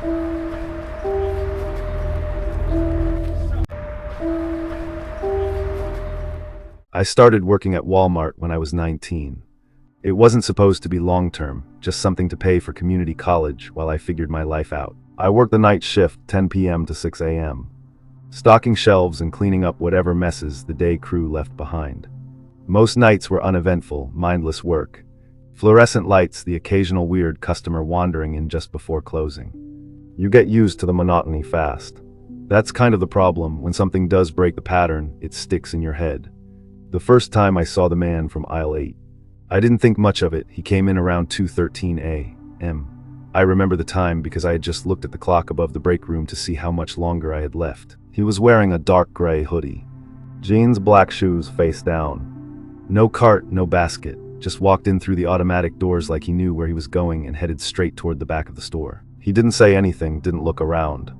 I started working at Walmart when I was 19. It wasn't supposed to be long-term, just something to pay for community college while I figured my life out. I worked the night shift 10 p.m. to 6 a.m., stocking shelves and cleaning up whatever messes the day crew left behind. Most nights were uneventful, mindless work. Fluorescent lights, the occasional weird customer wandering in just before closing. You get used to the monotony fast. That's kind of the problem. When something does break the pattern, it sticks in your head. The first time I saw the man from aisle 8, I didn't think much of it. He came in around 2:13 a.m. I remember the time because I had just looked at the clock above the break room to see how much longer I had left. He was wearing a dark gray hoodie, jeans, black shoes, face down. No cart, no basket. Just walked in through the automatic doors like he knew where he was going and headed straight toward the back of the store. He didn't say anything, didn't look around.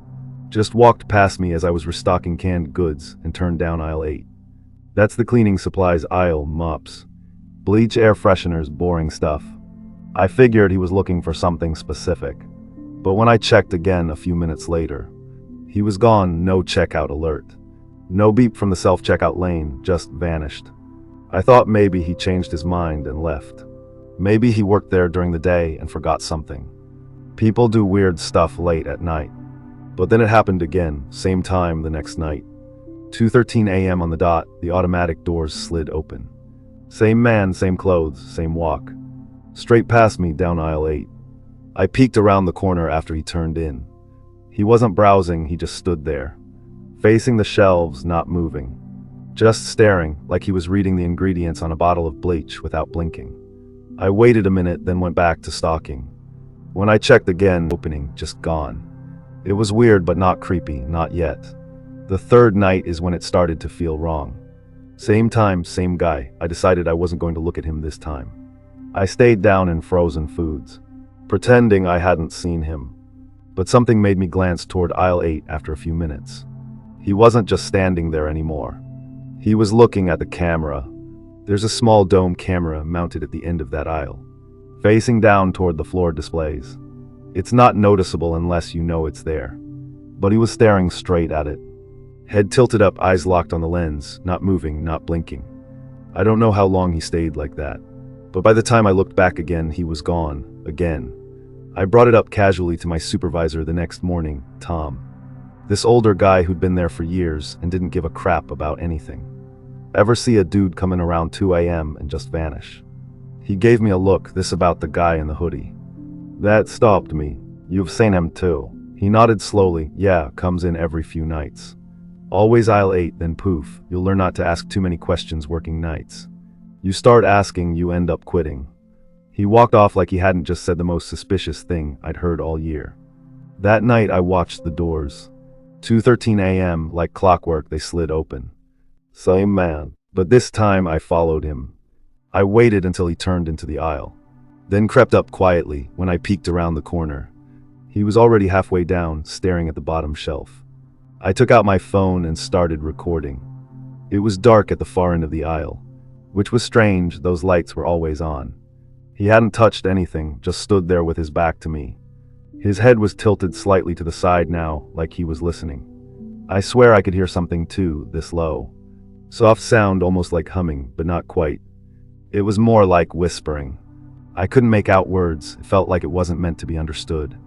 Just walked past me as I was restocking canned goods and turned down aisle 8. That's the cleaning supplies aisle, mops, bleach, air fresheners, boring stuff. I figured he was looking for something specific. But when I checked again a few minutes later, he was gone. No checkout alert. No beep from the self-checkout lane, just vanished. I thought maybe he changed his mind and left. Maybe he worked there during the day and forgot something. People do weird stuff late at night. But then it happened again, same time the next night. 2:13 a.m. on the dot, the automatic doors slid open. Same man, same clothes, same walk. Straight past me down aisle 8. I peeked around the corner after he turned in. He wasn't browsing, he just stood there, facing the shelves, not moving. Just staring, like he was reading the ingredients on a bottle of bleach without blinking. I waited a minute, then went back to stocking. When I checked again, opening, just gone. It was weird but not creepy, not yet. The third night is when it started to feel wrong. Same time, same guy. I decided I wasn't going to look at him this time. I stayed down in frozen foods, pretending I hadn't seen him. But something made me glance toward aisle 8 after a few minutes. He wasn't just standing there anymore. He was looking at the camera. There's a small dome camera mounted at the end of that aisle, facing down toward the floor displays. It's not noticeable unless you know it's there. But he was staring straight at it. Head tilted up, eyes locked on the lens, not moving, not blinking. I don't know how long he stayed like that. But by the time I looked back again, he was gone, again. I brought it up casually to my supervisor the next morning, Tom. This older guy who'd been there for years and didn't give a crap about anything. Ever see a dude come in around 2 a.m. and just vanish? He gave me a look, this about the guy in the hoodie. That stopped me. You've seen him too. He nodded slowly. Yeah, comes in every few nights. Always aisle 8, then poof. You'll learn not to ask too many questions working nights. You start asking, you end up quitting. He walked off like he hadn't just said the most suspicious thing I'd heard all year. That night I watched the doors. 2:13 a.m., like clockwork, they slid open. Same man. But this time I followed him. I waited until he turned into the aisle, then crept up quietly. When I peeked around the corner, he was already halfway down, staring at the bottom shelf. I took out my phone and started recording. It was dark at the far end of the aisle, which was strange, those lights were always on. He hadn't touched anything, just stood there with his back to me. His head was tilted slightly to the side now, like he was listening. I swear I could hear something too, this low. Soft sound, almost like humming, but not quite. It was more like whispering. I couldn't make out words, it felt like it wasn't meant to be understood.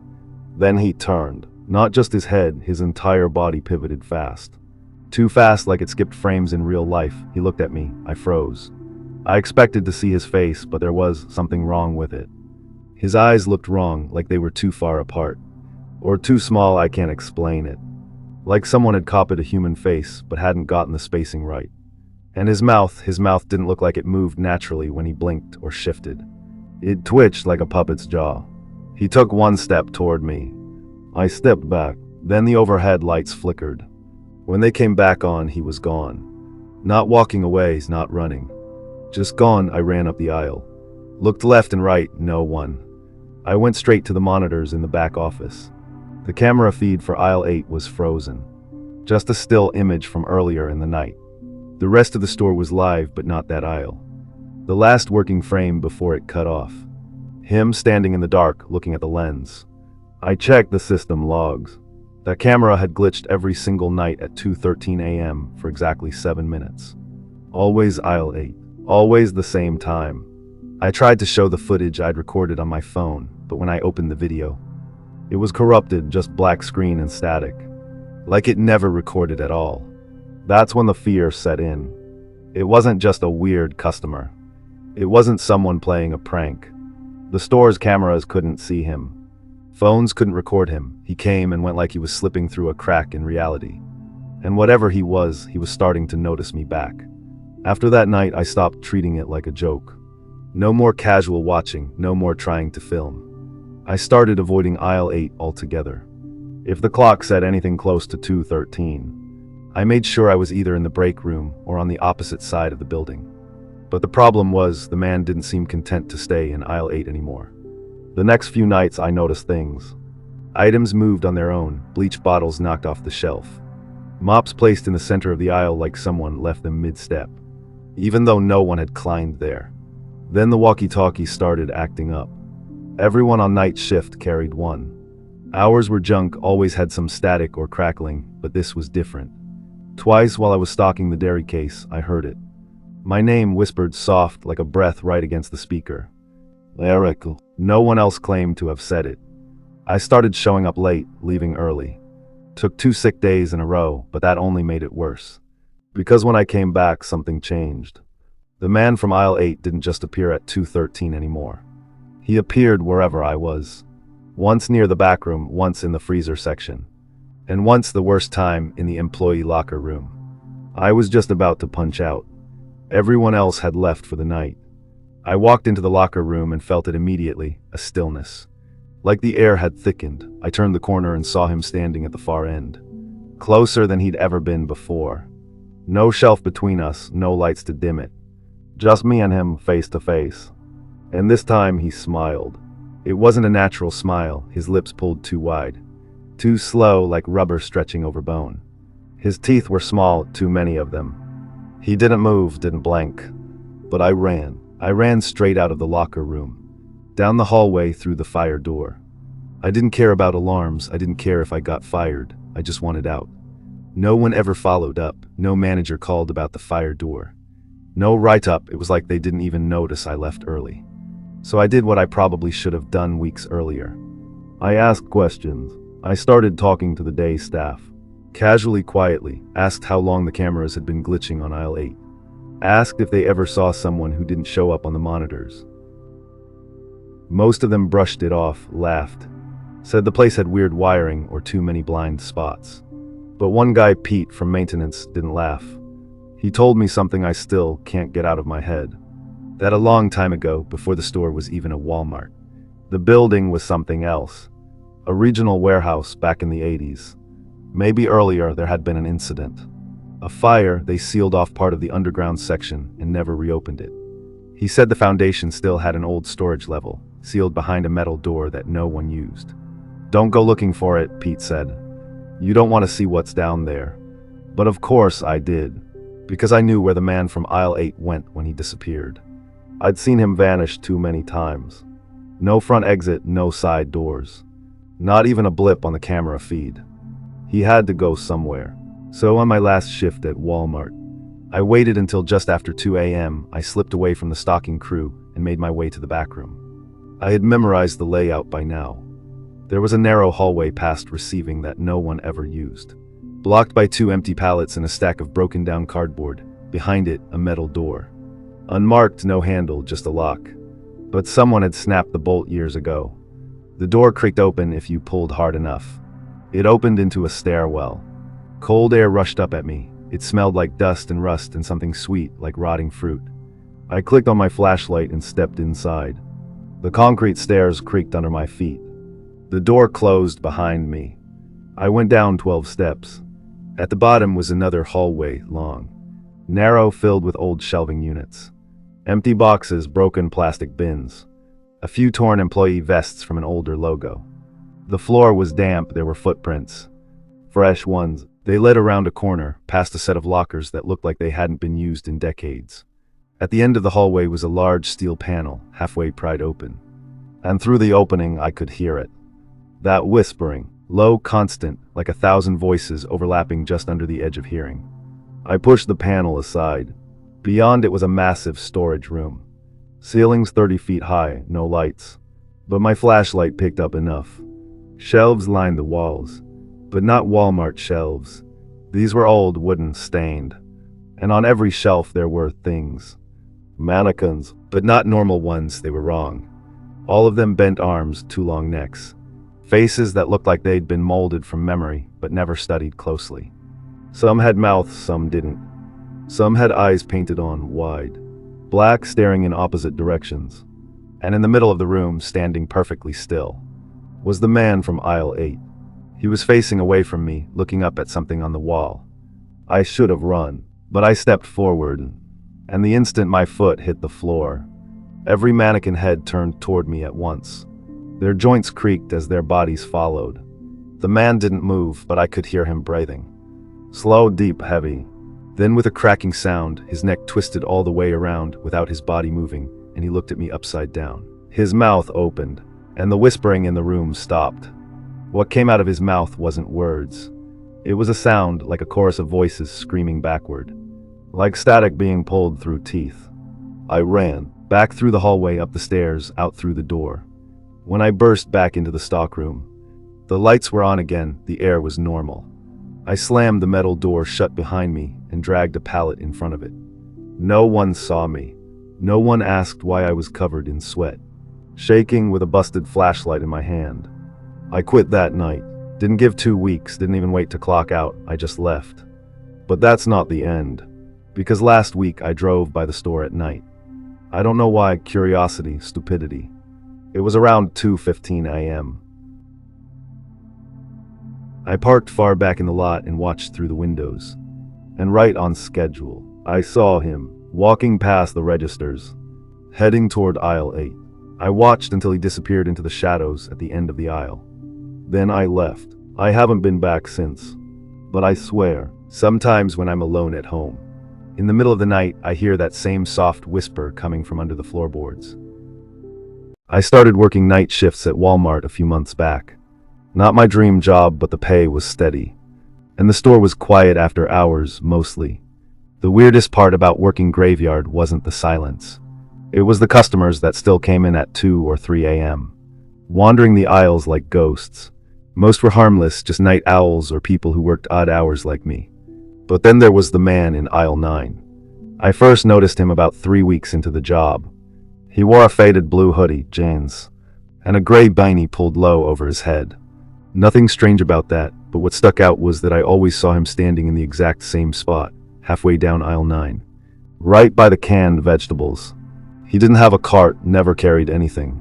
Then he turned. Not just his head, his entire body pivoted fast. Too fast, like it skipped frames in real life. He looked at me. I froze. I expected to see his face, but there was something wrong with it. His eyes looked wrong, like they were too far apart. Or too small, I can't explain it. Like someone had copied a human face, but hadn't gotten the spacing right. And his mouth didn't look like it moved naturally when he blinked or shifted. It twitched like a puppet's jaw. He took one step toward me. I stepped back. Then the overhead lights flickered. When they came back on, he was gone. Not walking away, not running. Just gone. I ran up the aisle. Looked left and right, no one. I went straight to the monitors in the back office. The camera feed for aisle 8 was frozen. Just a still image from earlier in the night. The rest of the store was live, but not that aisle. The last working frame before it cut off. Him standing in the dark, looking at the lens. I checked the system logs. The camera had glitched every single night at 2:13 a.m. for exactly 7 minutes. Always aisle 8. Always the same time. I tried to show the footage I'd recorded on my phone, but when I opened the video, it was corrupted, just black screen and static. Like it never recorded at all. That's when the fear set in. It wasn't just a weird customer. It wasn't someone playing a prank. The store's cameras couldn't see him. Phones couldn't record him. He came and went like he was slipping through a crack in reality. And whatever he was starting to notice me back. After that night, I stopped treating it like a joke. No more casual watching, no more trying to film. I started avoiding aisle 8 altogether. If the clock said anything close to 2:13, I made sure I was either in the break room or on the opposite side of the building. But the problem was, the man didn't seem content to stay in aisle 8 anymore. The next few nights I noticed things. Items moved on their own, bleach bottles knocked off the shelf. Mops placed in the center of the aisle like someone left them mid-step, even though no one had climbed there. Then the walkie-talkie started acting up. Everyone on night shift carried one. Ours were junk, always had some static or crackling, but this was different. Twice while I was stocking the dairy case, I heard it. My name whispered soft like a breath right against the speaker. Eric. No one else claimed to have said it. I started showing up late, leaving early. Took 2 sick days in a row, but that only made it worse. Because when I came back, something changed. The man from aisle 8 didn't just appear at 2:13 anymore. He appeared wherever I was. Once near the back room, once in the freezer section. And once, the worst time, in the employee locker room. I was just about to punch out. Everyone else had left for the night. I walked into the locker room and felt it immediately, a stillness. Like the air had thickened. I turned the corner and saw him standing at the far end. Closer than he'd ever been before. No shelf between us, no lights to dim it. Just me and him, face to face. And this time he smiled. It wasn't a natural smile, his lips pulled too wide. Too slow, like rubber stretching over bone. His teeth were small, too many of them. He didn't move, didn't blink. But I ran. I ran straight out of the locker room. Down the hallway, through the fire door. I didn't care about alarms, I didn't care if I got fired, I just wanted out. No one ever followed up, no manager called about the fire door. No write-up, it was like they didn't even notice I left early. So I did what I probably should have done weeks earlier. I asked questions. I started talking to the day staff. Casually, quietly, asked how long the cameras had been glitching on aisle 8. Asked if they ever saw someone who didn't show up on the monitors. Most of them brushed it off, laughed. Said the place had weird wiring or too many blind spots. But one guy, Pete, from maintenance, didn't laugh. He told me something I still can't get out of my head. That a long time ago, before the store was even a Walmart, the building was something else. A regional warehouse back in the 80s. Maybe earlier there had been an incident. A fire, they sealed off part of the underground section and never reopened it. He said the foundation still had an old storage level, sealed behind a metal door that no one used. Don't go looking for it, Pete said. You don't want to see what's down there. But of course I did, because I knew where the man from aisle 8 went when he disappeared. I'd seen him vanish too many times. No front exit, no side doors. Not even a blip on the camera feed. He had to go somewhere. So on my last shift at Walmart, I waited until just after 2 a.m. I slipped away from the stocking crew and made my way to the back room. I had memorized the layout by now. There was a narrow hallway past receiving that no one ever used. Blocked by 2 empty pallets and a stack of broken down cardboard. Behind it, a metal door. Unmarked, no handle, just a lock. But someone had snapped the bolt years ago. The door creaked open if you pulled hard enough. It opened into a stairwell. Cold air rushed up at me. It smelled like dust and rust and something sweet like rotting fruit. I clicked on my flashlight and stepped inside. The concrete stairs creaked under my feet. The door closed behind me. I went down 12 steps. At the bottom was another hallway, long, narrow, filled with old shelving units. Empty boxes, broken plastic bins. A few torn employee vests from an older logo. The floor was damp, there were footprints. Fresh ones. They led around a corner, past a set of lockers that looked like they hadn't been used in decades. At the end of the hallway was a large steel panel, halfway pried open. And through the opening I could hear it. That whispering, low, constant, like 1,000 voices overlapping just under the edge of hearing. I pushed the panel aside. Beyond it was a massive storage room. Ceilings 30 feet high, no lights. But my flashlight picked up enough. Shelves lined the walls, but not Walmart shelves. These were old, wooden, stained. And on every shelf there were things. Mannequins, but not normal ones, they were wrong. All of them bent arms, too long necks. Faces that looked like they'd been molded from memory, but never studied closely. Some had mouths, some didn't. Some had eyes painted on wide, black, staring in opposite directions. And in the middle of the room, standing perfectly still, was the man from aisle 8. He was facing away from me, looking up at something on the wall. I should have run, but I stepped forward, and the instant my foot hit the floor, every mannequin head turned toward me at once. Their joints creaked as their bodies followed. The man didn't move, but I could hear him breathing. Slow, deep, heavy. Then with a cracking sound, his neck twisted all the way around without his body moving, and he looked at me upside down. His mouth opened, and the whispering in the room stopped. What came out of his mouth wasn't words. It was a sound like a chorus of voices screaming backward, like static being pulled through teeth. I ran, back through the hallway, up the stairs, out through the door. When I burst back into the stockroom, the lights were on again, the air was normal. I slammed the metal door shut behind me and dragged a pallet in front of it. No one saw me. No one asked why I was covered in sweat, shaking with a busted flashlight in my hand. I quit that night. Didn't give 2 weeks, didn't even wait to clock out, I just left. But that's not the end, because last week I drove by the store at night. I don't know why, curiosity, stupidity. It was around 2:15 a.m. I parked far back in the lot and watched through the windows. And right on schedule, I saw him, walking past the registers, heading toward aisle 8. I watched until he disappeared into the shadows at the end of the aisle. Then I left. I haven't been back since. But I swear, sometimes when I'm alone at home, in the middle of the night, I hear that same soft whisper coming from under the floorboards. I started working night shifts at Walmart a few months back. Not my dream job, but the pay was steady. And the store was quiet after hours, mostly. The weirdest part about working graveyard wasn't the silence. It was the customers that still came in at 2 or 3 a.m., wandering the aisles like ghosts. Most were harmless, just night owls or people who worked odd hours like me. But then there was the man in aisle 9. I first noticed him about 3 weeks into the job. He wore a faded blue hoodie, jeans, and a gray beanie pulled low over his head. Nothing strange about that, but what stuck out was that I always saw him standing in the exact same spot, halfway down aisle 9, right by the canned vegetables. He didn't have a cart, never carried anything.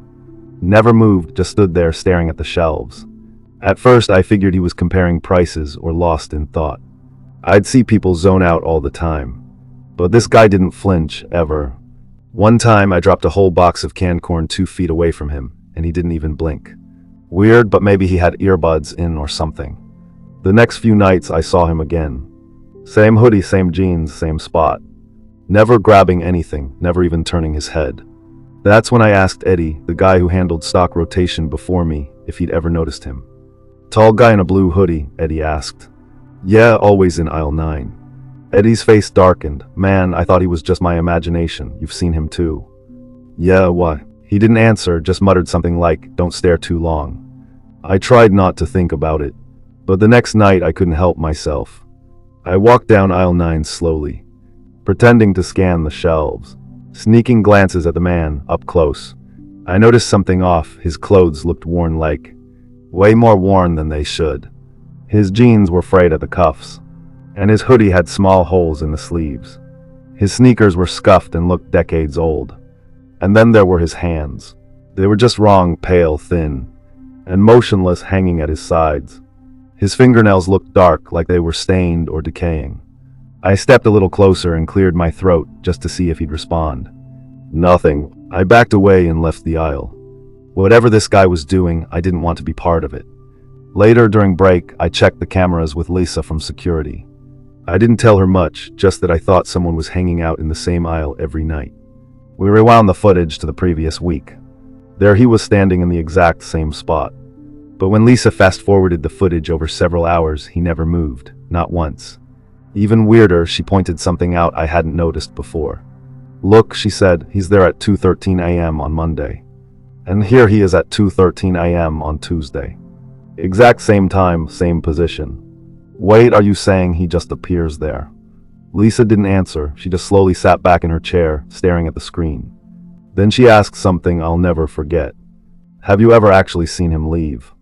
Never moved, just stood there staring at the shelves. At first I figured he was comparing prices or lost in thought. I'd see people zone out all the time, but this guy didn't flinch, ever. One time I dropped a whole box of canned corn 2 feet away from him, and he didn't even blink. Weird, but maybe he had earbuds in or something. The next few nights I saw him again. Same hoodie, same jeans, same spot. Never grabbing anything, never even turning his head. That's when I asked Eddie, the guy who handled stock rotation before me, if he'd ever noticed him. Tall guy in a blue hoodie, Eddie asked. Yeah, always in aisle 9. Eddie's face darkened. Man, I thought he was just my imagination. You've seen him too. Yeah, what? He didn't answer, just muttered something like, don't stare too long. I tried not to think about it, but the next night I couldn't help myself. I walked down aisle 9 slowly, pretending to scan the shelves, sneaking glances at the man up close. I noticed something off. His clothes looked worn, like way more worn than they should. His jeans were frayed at the cuffs, and his hoodie had small holes in the sleeves. His sneakers were scuffed and looked decades old. And then there were his hands. They were just wrong, pale, thin, and motionless, hanging at his sides. His fingernails looked dark, like they were stained or decaying. I stepped a little closer and cleared my throat just to see if he'd respond. Nothing. I backed away and left the aisle. Whatever this guy was doing, I didn't want to be part of it. Later, during break, I checked the cameras with Lisa from security. I didn't tell her much, just that I thought someone was hanging out in the same aisle every night. We rewound the footage to the previous week. There he was standing in the exact same spot. But when Lisa fast-forwarded the footage over several hours, he never moved, not once. Even weirder, she pointed something out I hadn't noticed before. "Look," she said, "he's there at 2:13 a.m. on Monday. And here he is at 2:13 a.m. on Tuesday. Exact same time, same position. Wait, are you saying he just appears there?" Lisa didn't answer. She just slowly sat back in her chair, staring at the screen. Then she asked something I'll never forget. "Have you ever actually seen him leave?"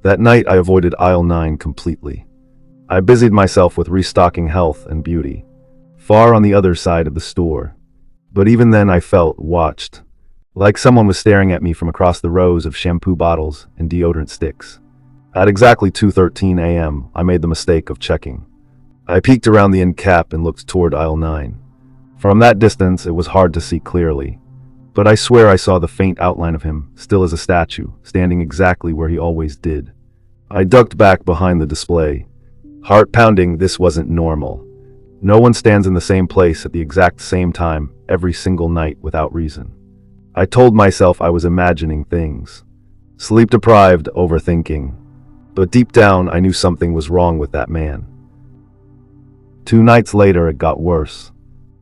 That night I avoided aisle 9 completely. I busied myself with restocking health and beauty, far on the other side of the store. But even then I felt watched, like someone was staring at me from across the rows of shampoo bottles and deodorant sticks. At exactly 2:13 a.m., I made the mistake of checking. I peeked around the end cap and looked toward aisle 9. From that distance, it was hard to see clearly, but I swear I saw the faint outline of him, still as a statue, standing exactly where he always did. I ducked back behind the display. Heart pounding, this wasn't normal. No one stands in the same place at the exact same time, every single night without reason. I told myself I was imagining things. Sleep deprived, overthinking. But deep down, I knew something was wrong with that man. 2 nights later, it got worse.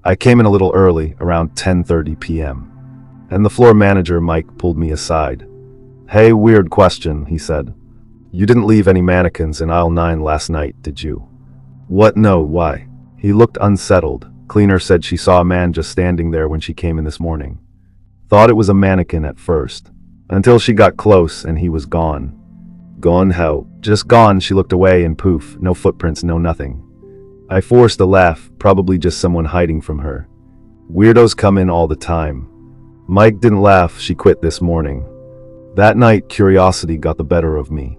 I came in a little early, around 10:30 p.m. And the floor manager, Mike, pulled me aside. "Hey, weird question," he said. "You didn't leave any mannequins in aisle 9 last night, did you?" "What? No, why?" He looked unsettled. Cleaner said she saw a man just standing there when she came in this morning. Thought it was a mannequin at first, until she got close and he was gone. "Gone how?" "Just gone." She looked away and poof, no footprints, no nothing. I forced a laugh, probably just someone hiding from her. Weirdos come in all the time. Mike didn't laugh. She quit this morning. That night, curiosity got the better of me.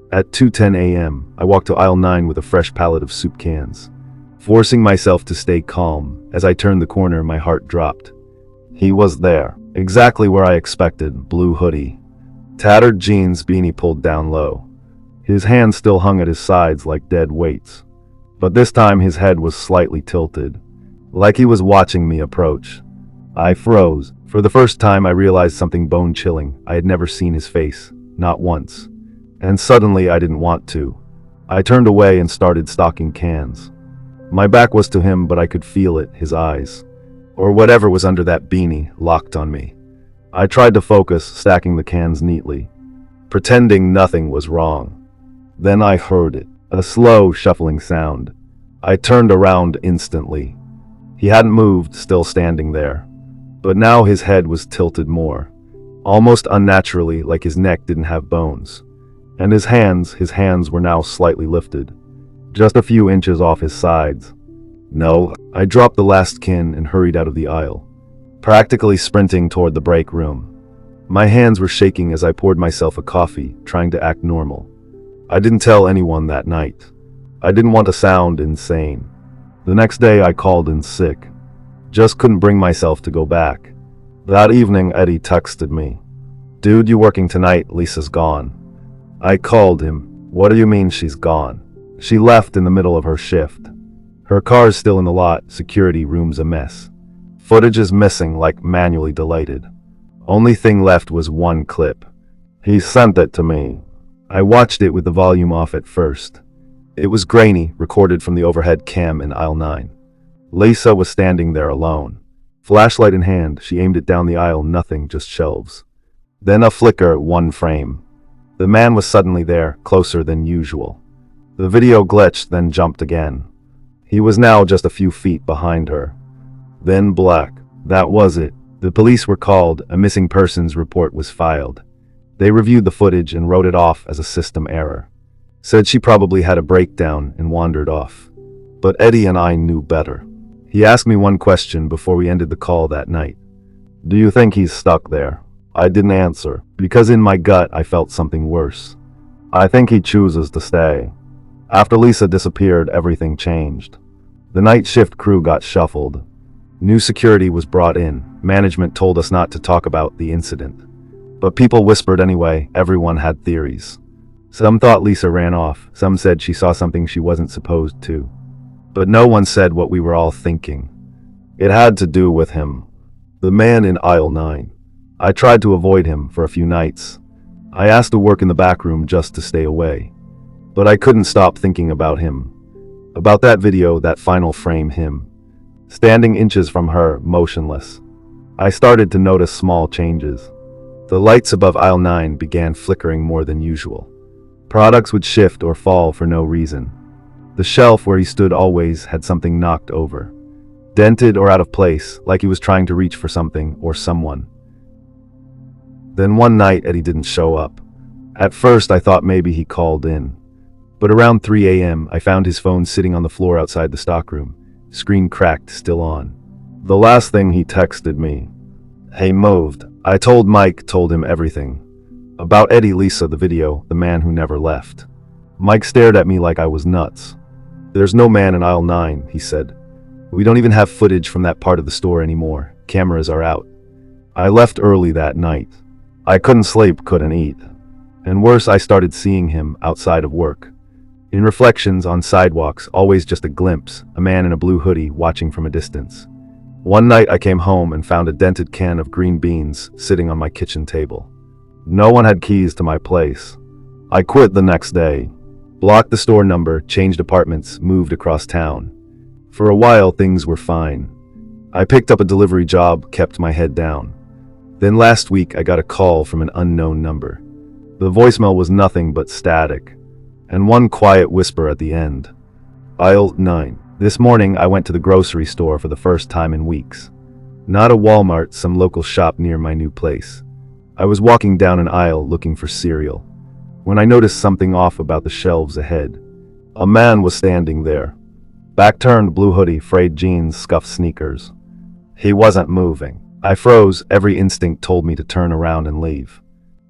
At 2:10 a.m., I walked to aisle 9 with a fresh pallet of soup cans. Forcing myself to stay calm, as I turned the corner, my heart dropped. He was there, exactly where I expected, blue hoodie. Tattered jeans, beanie pulled down low. His hands still hung at his sides like dead weights. But this time his head was slightly tilted, like he was watching me approach. I froze. For the first time I realized something bone-chilling. I had never seen his face, not once. And suddenly I didn't want to. I turned away and started stocking cans. My back was to him, but I could feel it, his eyes, or whatever was under that beanie, locked on me. I tried to focus, stacking the cans neatly, pretending nothing was wrong. Then I heard it. A slow, shuffling sound. I turned around instantly. He hadn't moved, still standing there. But now his head was tilted more, almost unnaturally, like his neck didn't have bones. And his hands were now slightly lifted, just a few inches off his sides. No, I dropped the last can and hurried out of the aisle, practically sprinting toward the break room. My hands were shaking as I poured myself a coffee, trying to act normal. I didn't tell anyone that night. I didn't want to sound insane. The next day I called in sick. Just couldn't bring myself to go back. That evening Eddie texted me. "Dude, you working tonight? Lisa's gone." I called him. "What do you mean she's gone?" "She left in the middle of her shift. Her car's still in the lot, security room's a mess. Footage is missing, like manually deleted. Only thing left was one clip. He sent it to me. I watched it with the volume off at first. It was grainy, recorded from the overhead cam in aisle 9. Lisa was standing there alone. Flashlight in hand, she aimed it down the aisle, nothing, just shelves. Then a flicker, one frame. The man was suddenly there, closer than usual. The video glitched, then jumped again. He was now just a few feet behind her. Then black. That was it. The police were called, a missing persons report was filed. They reviewed the footage and wrote it off as a system error. Said she probably had a breakdown and wandered off. But Eddie and I knew better. He asked me one question before we ended the call that night. "Do you think he's stuck there?" I didn't answer, because in my gut I felt something worse. "I think he chooses to stay." After Lisa disappeared, everything changed. The night shift crew got shuffled. New security was brought in. Management told us not to talk about the incident. But people whispered anyway. Everyone had theories. Some thought Lisa ran off. Some said she saw something she wasn't supposed to. But no one said what we were all thinking. It had to do with him. The man in aisle 9. I tried to avoid him for a few nights. I asked to work in the back room just to stay away. But I couldn't stop thinking about him. About that video, that final frame, him. Standing inches from her, motionless. I started to notice small changes. The lights above aisle 9 began flickering more than usual. Products would shift or fall for no reason. The shelf where he stood always had something knocked over. Dented or out of place, like he was trying to reach for something or someone. Then one night Eddie didn't show up. At first I thought maybe he called in. But around 3 a.m. I found his phone sitting on the floor outside the stockroom. Screen cracked, still on. The last thing he texted me. Hey, moved. I told Mike, told him everything. About Eddie, Lisa, the video, the man who never left. Mike stared at me like I was nuts. There's no man in aisle 9, he said. We don't even have footage from that part of the store anymore. Cameras are out. I left early that night. I couldn't sleep, couldn't eat. And worse, I started seeing him outside of work. In reflections on sidewalks, always just a glimpse, a man in a blue hoodie watching from a distance. One night I came home and found a dented can of green beans sitting on my kitchen table. No one had keys to my place. I quit the next day. Blocked the store number, changed apartments, moved across town. For a while things were fine. I picked up a delivery job, kept my head down. Then last week I got a call from an unknown number. The voicemail was nothing but static. And one quiet whisper at the end. Aisle 9. This morning I went to the grocery store for the first time in weeks. Not a Walmart, some local shop near my new place. I was walking down an aisle looking for cereal, when I noticed something off about the shelves ahead. A man was standing there. Back turned, blue hoodie, frayed jeans, scuffed sneakers. He wasn't moving. I froze, every instinct told me to turn around and leave.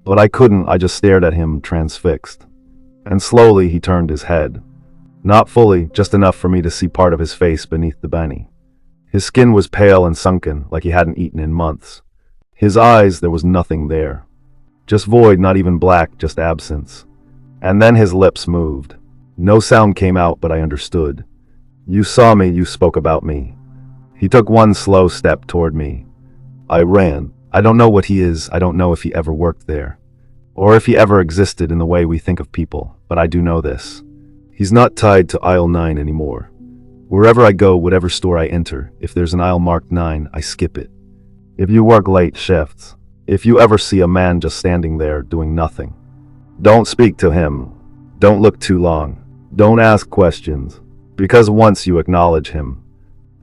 But I couldn't, I just stared at him, transfixed. And slowly he turned his head. Not fully, just enough for me to see part of his face beneath the bani. His skin was pale and sunken, like he hadn't eaten in months. His eyes, there was nothing there. Just void, not even black, just absence. And then his lips moved. No sound came out, but I understood. You saw me, you spoke about me. He took one slow step toward me. I ran. I don't know what he is, I don't know if he ever worked there. Or if he ever existed in the way we think of people, but I do know this. He's not tied to aisle 9 anymore. Wherever I go, whatever store I enter, if there's an aisle marked 9, I skip it. If you work late shifts, if you ever see a man just standing there doing nothing, don't speak to him. Don't look too long. Don't ask questions, because once you acknowledge him,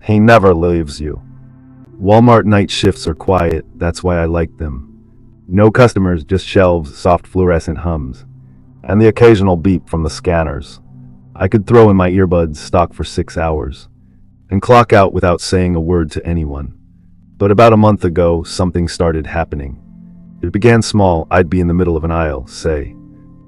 he never leaves you. Walmart night shifts are quiet, that's why I like them. No customers, just shelves, soft fluorescent hums, and the occasional beep from the scanners. I could throw in my earbuds, stock for 6 hours, and clock out without saying a word to anyone. But about a month ago, something started happening. It began small. I'd be in the middle of an aisle, say,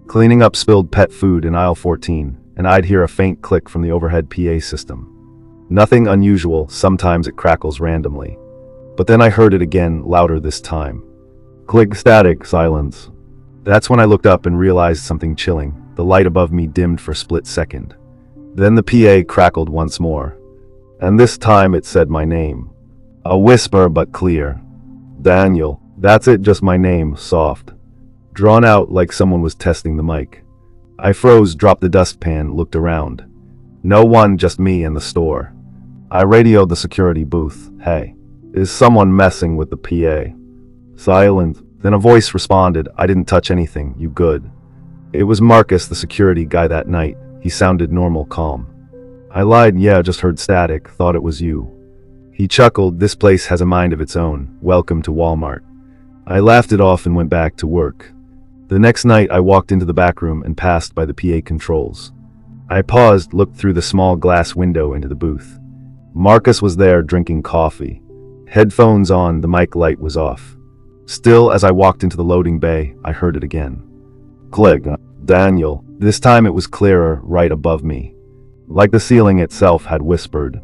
cleaning up spilled pet food in aisle 14, and I'd hear a faint click from the overhead PA system. Nothing unusual, sometimes it crackles randomly. But then I heard it again, louder this time. Click, static, silence. That's when I looked up and realized something chilling. The light above me dimmed for a split second. Then the PA crackled once more. And this time it said my name. A whisper but clear. Daniel. That's it, just my name, soft. Drawn out like someone was testing the mic. I froze, dropped the dustpan, looked around. No one, just me and the store. I radioed the security booth. Hey, is someone messing with the PA? Silence. Then a voice responded, I didn't touch anything, you good. It was Marcus, the security guy that night. He sounded normal, calm. I lied, yeah, just heard static, thought it was you. He chuckled, this place has a mind of its own, welcome to Walmart. I laughed it off and went back to work. The next night I walked into the back room and passed by the PA controls. I paused, looked through the small glass window into the booth. Marcus was there drinking coffee. Headphones on, the mic light was off. Still, as I walked into the loading bay, I heard it again. Click, Daniel. This time it was clearer, right above me. Like the ceiling itself had whispered.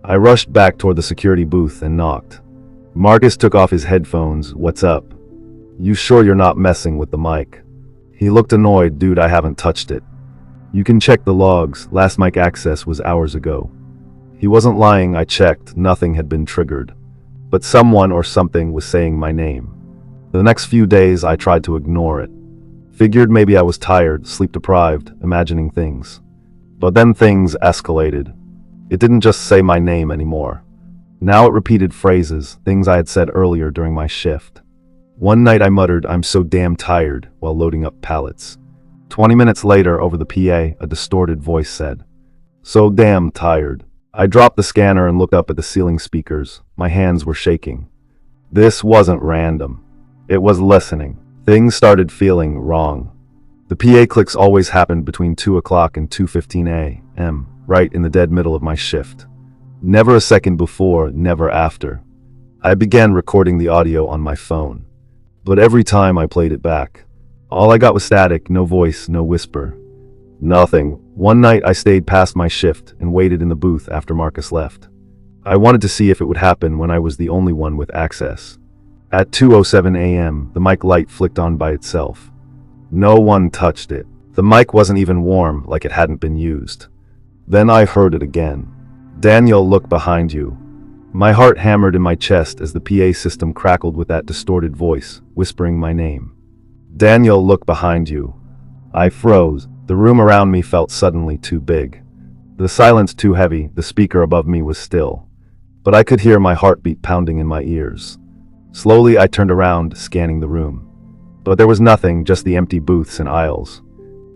I rushed back toward the security booth and knocked. Marcus took off his headphones. What's up? You sure you're not messing with the mic? He looked annoyed. Dude, I haven't touched it. You can check the logs. Last mic access was hours ago. He wasn't lying. I checked. Nothing had been triggered. But someone or something was saying my name. The next few days I tried to ignore it. Figured maybe I was tired, sleep deprived, imagining things. But then things escalated. It didn't just say my name anymore. Now it repeated phrases, things I had said earlier during my shift. One night I muttered, "I'm so damn tired," while loading up pallets. 20 minutes later, over the PA, a distorted voice said, "So damn tired." I dropped the scanner and looked up at the ceiling speakers. My hands were shaking. This wasn't random. It was listening. Things started feeling wrong. The PA clicks always happened between 2 o'clock and 2:15 a.m., right in the dead middle of my shift. Never a second before, never after. I began recording the audio on my phone. But every time I played it back, all I got was static, no voice, no whisper. Nothing. One night I stayed past my shift and waited in the booth after Marcus left. I wanted to see if it would happen when I was the only one with access. At 2:07 a.m., the mic light flicked on by itself. No one touched it. The mic wasn't even warm, like it hadn't been used. Then I heard it again. "Daniel, look behind you." My heart hammered in my chest as the PA system crackled with that distorted voice, whispering my name. "Daniel, look behind you." I froze. The room around me felt suddenly too big. The silence too heavy, the speaker above me was still. But I could hear my heartbeat pounding in my ears. Slowly I turned around, scanning the room. But there was nothing, just the empty booths and aisles.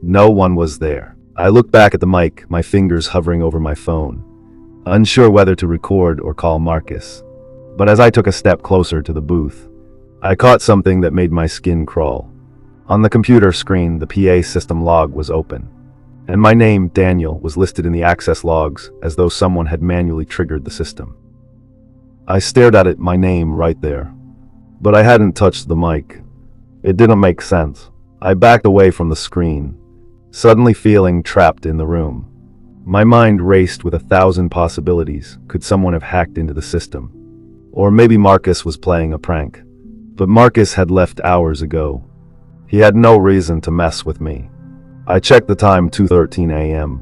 No one was there. I looked back at the mic, my fingers hovering over my phone, unsure whether to record or call Marcus. But as I took a step closer to the booth, I caught something that made my skin crawl. On the computer screen, the PA system log was open, and my name, Daniel, was listed in the access logs as though someone had manually triggered the system. I stared at it, my name right there. But I hadn't touched the mic. It didn't make sense. I backed away from the screen, suddenly feeling trapped in the room. My mind raced with 1,000 possibilities. Could someone have hacked into the system? Or maybe Marcus was playing a prank. But Marcus had left hours ago. He had no reason to mess with me. I checked the time, 2:13 a.m.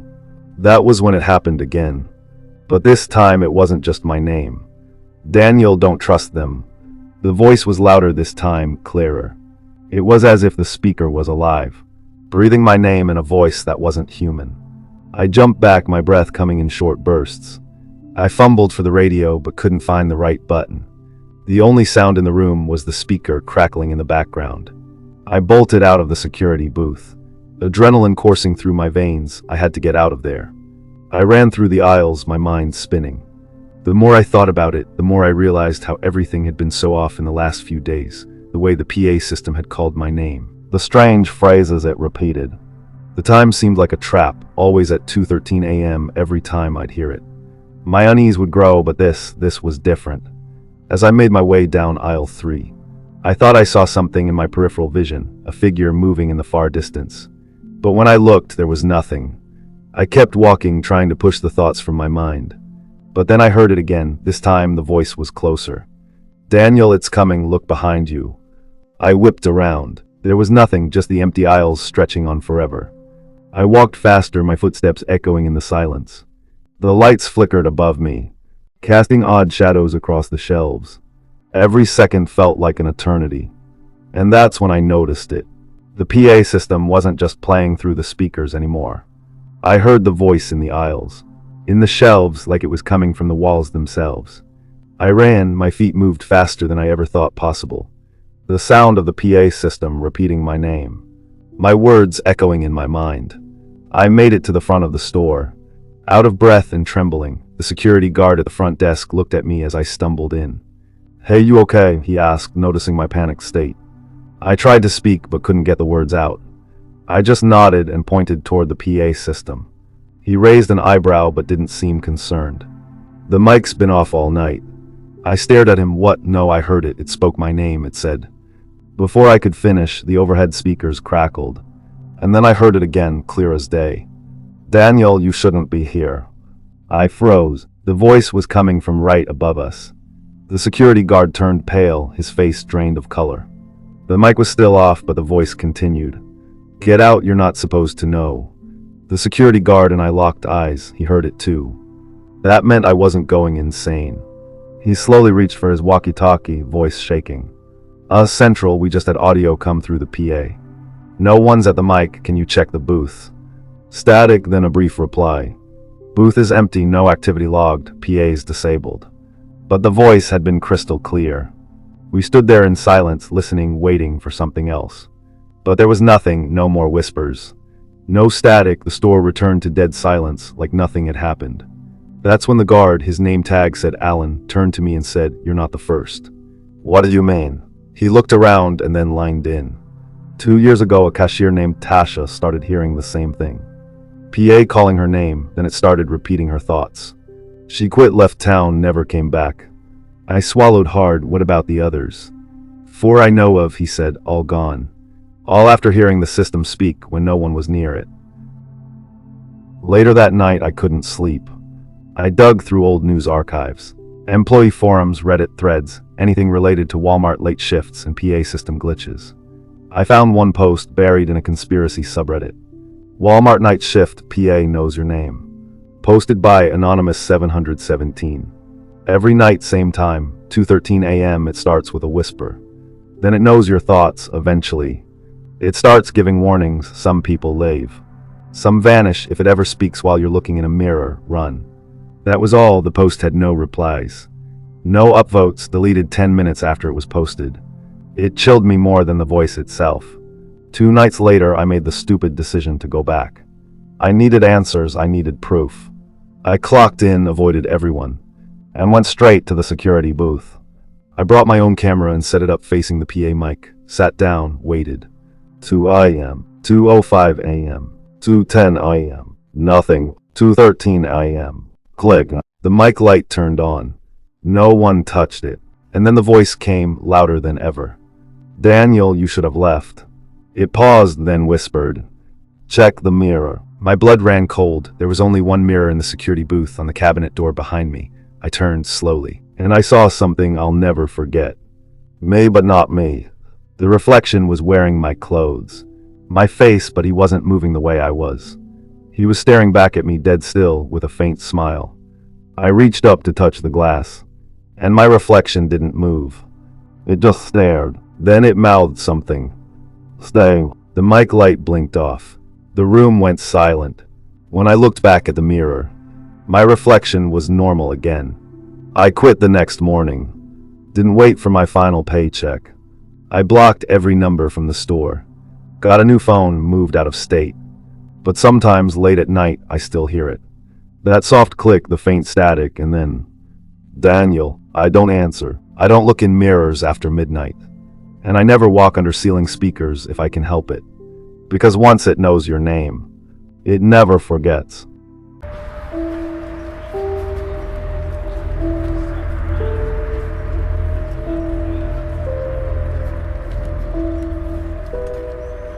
That was when it happened again. But this time it wasn't just my name. "Daniel, don't trust them." The voice was louder this time, clearer. It was as if the speaker was alive, breathing my name in a voice that wasn't human. I jumped back, my breath coming in short bursts. I fumbled for the radio but couldn't find the right button. The only sound in the room was the speaker crackling in the background. I bolted out of the security booth. Adrenaline coursing through my veins, I had to get out of there. I ran through the aisles, my mind spinning. The more I thought about it, the more I realized how everything had been so off in the last few days. The way the PA system had called my name. The strange phrases it repeated. The time seemed like a trap, always at 2:13 a.m. every time I'd hear it. My unease would grow, but this was different. As I made my way down aisle 3, I thought I saw something in my peripheral vision, a figure moving in the far distance. But when I looked, there was nothing. I kept walking, trying to push the thoughts from my mind. But then I heard it again. This time the voice was closer. "Daniel, it's coming, look behind you." I whipped around. There was nothing, just the empty aisles stretching on forever. I walked faster, my footsteps echoing in the silence. The lights flickered above me, casting odd shadows across the shelves. Every second felt like an eternity. And that's when I noticed it. The PA system wasn't just playing through the speakers anymore. I heard the voice in the aisles, in the shelves, like it was coming from the walls themselves. I ran, my feet moved faster than I ever thought possible. The sound of the PA system repeating my name, my words echoing in my mind. I made it to the front of the store. Out of breath and trembling, the security guard at the front desk looked at me as I stumbled in. "Hey, you okay?" he asked, noticing my panicked state. I tried to speak but couldn't get the words out. I just nodded and pointed toward the PA system. He raised an eyebrow but didn't seem concerned. "The mic's been off all night." I stared at him. "What?" "No, I heard it. It spoke my name," it said. Before I could finish, the overhead speakers crackled. And then I heard it again, clear as day. "Daniel, you shouldn't be here." I froze. The voice was coming from right above us. The security guard turned pale, his face drained of color. The mic was still off, but the voice continued. "Get out, you're not supposed to know." The security guard and I locked eyes. He heard it too. That meant I wasn't going insane. He slowly reached for his walkie-talkie, voice shaking. "Central, we just had audio come through the PA." No one's at the mic, can you check the booth? Static, then a brief reply. Booth is empty, no activity logged, PA's disabled. But the voice had been crystal clear. We stood there in silence, listening, waiting for something else. But there was nothing, no more whispers. No static, the store returned to dead silence, like nothing had happened. That's when the guard, his name tag said Alan, turned to me and said, "You're not the first." What do you mean? He looked around and then lined in. 2 years ago, a cashier named Tasha started hearing the same thing. PA calling her name, then it started repeating her thoughts. She quit, left town, never came back. I swallowed hard. What about the others? 4 I know of, he said, all gone. All after hearing the system speak when no one was near it. Later that night, I couldn't sleep. I dug through old news archives, employee forums, Reddit threads, anything related to Walmart late shifts and PA system glitches. I found one post buried in a conspiracy subreddit. Walmart night shift, PA knows your name. Posted by Anonymous 717. Every night, same time, 2:13 a.m. it starts with a whisper. Then it knows your thoughts, eventually. It starts giving warnings, some people leave. Some vanish. If it ever speaks while you're looking in a mirror, run. That was all. The post had no replies. No upvotes, deleted 10 minutes after it was posted. It chilled me more than the voice itself. 2 nights later, I made the stupid decision to go back. I needed answers, I needed proof. I clocked in, avoided everyone, and went straight to the security booth. I brought my own camera and set it up facing the PA mic, sat down, waited. 2 a.m., 2:05 a.m., 2:10 a.m., nothing, 2:13 a.m., click. The mic light turned on. No one touched it, and then the voice came, louder than ever. Daniel, you should have left. It paused, then whispered, check the mirror. My blood ran cold. There was only one mirror in the security booth on the cabinet door behind me. I turned slowly, and I saw something I'll never forget. Me, but not me. The reflection was wearing my clothes. My face, but he wasn't moving the way I was. He was staring back at me dead still, with a faint smile. I reached up to touch the glass, and my reflection didn't move. It just stared. Then it mouthed something. Stay. The mic light blinked off. The room went silent. When I looked back at the mirror, my reflection was normal again. I quit the next morning. Didn't wait for my final paycheck. I blocked every number from the store. Got a new phone, moved out of state. But sometimes late at night, I still hear it. That soft click, the faint static, and then, Daniel, I don't answer. I don't look in mirrors after midnight. And I never walk under ceiling speakers if I can help it. Because once it knows your name, it never forgets.